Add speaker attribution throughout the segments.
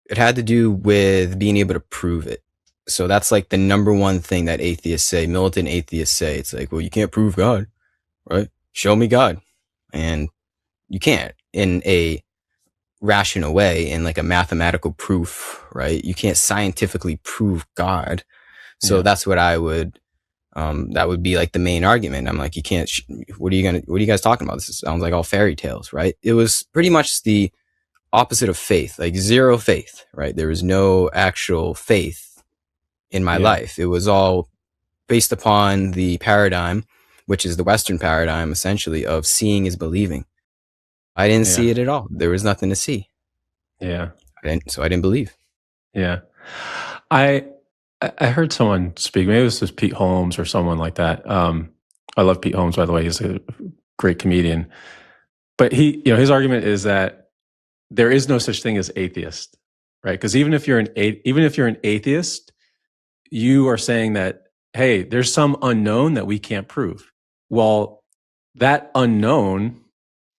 Speaker 1: It had to do with being able to prove it. So that's like the number one thing that atheists say, militant atheists say. It's like, well, you can't prove God, right? Show me God. And you can't in a rational way, in like a mathematical proof, right? You can't scientifically prove God. So that's what I would, that would be like the main argument. I'm like, you can't, what are you guys talking about? This sounds like all fairy tales, right? It was pretty much the opposite of faith, like zero faith, right? There was no actual faith in my life. It was all based upon the paradigm, which is the Western paradigm, essentially, of seeing is believing. I didn't see it at all. There was nothing to see.
Speaker 2: Yeah.
Speaker 1: So I didn't believe.
Speaker 2: Yeah. I heard someone speak, maybe this was Pete Holmes or someone like that. I love Pete Holmes, by the way. He's a great comedian. But his argument is that there is no such thing as atheist, right? Because even if you're an atheist, you are saying that, hey, there's some unknown that we can't prove. Well, that unknown,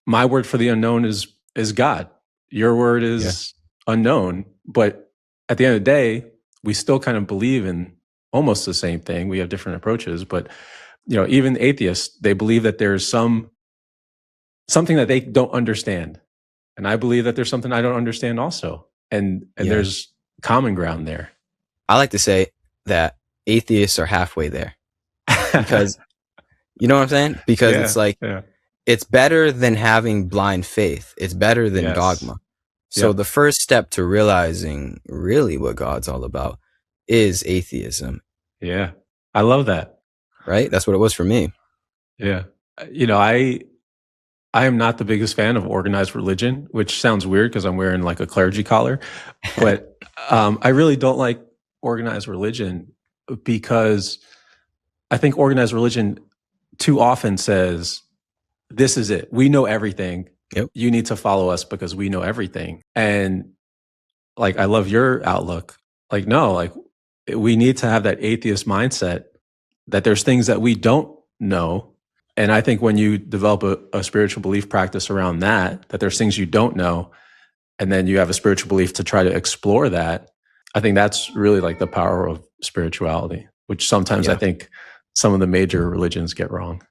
Speaker 2: my word for the unknown is God. Your word is unknown. But at the end of the day, we still kind of believe in almost the same thing. We have different approaches, but even atheists, they believe that there's something that they don't understand. And I believe that there's something I don't understand also. And there's common ground there.
Speaker 1: I like to say that atheists are halfway there. Because, you know what I'm saying? Because it's like, it's better than having blind faith. It's better than dogma. So the first step to realizing really what God's all about is atheism.
Speaker 2: Yeah. I love that.
Speaker 1: Right? That's what it was for me.
Speaker 2: Yeah. I am not the biggest fan of organized religion, which sounds weird because I'm wearing like a clergy collar. But I really don't like organized religion because I think organized religion too often says, this is it. We know everything.
Speaker 1: Yep.
Speaker 2: You need to follow us because we know everything. And like, I love your outlook. Like, no, like we need to have that atheist mindset that there's things that we don't know. And I think when you develop a spiritual belief practice around that there's things you don't know, and then you have a spiritual belief to try to explore that, I think that's really like the power of spirituality, which sometimes I think some of the major religions get wrong.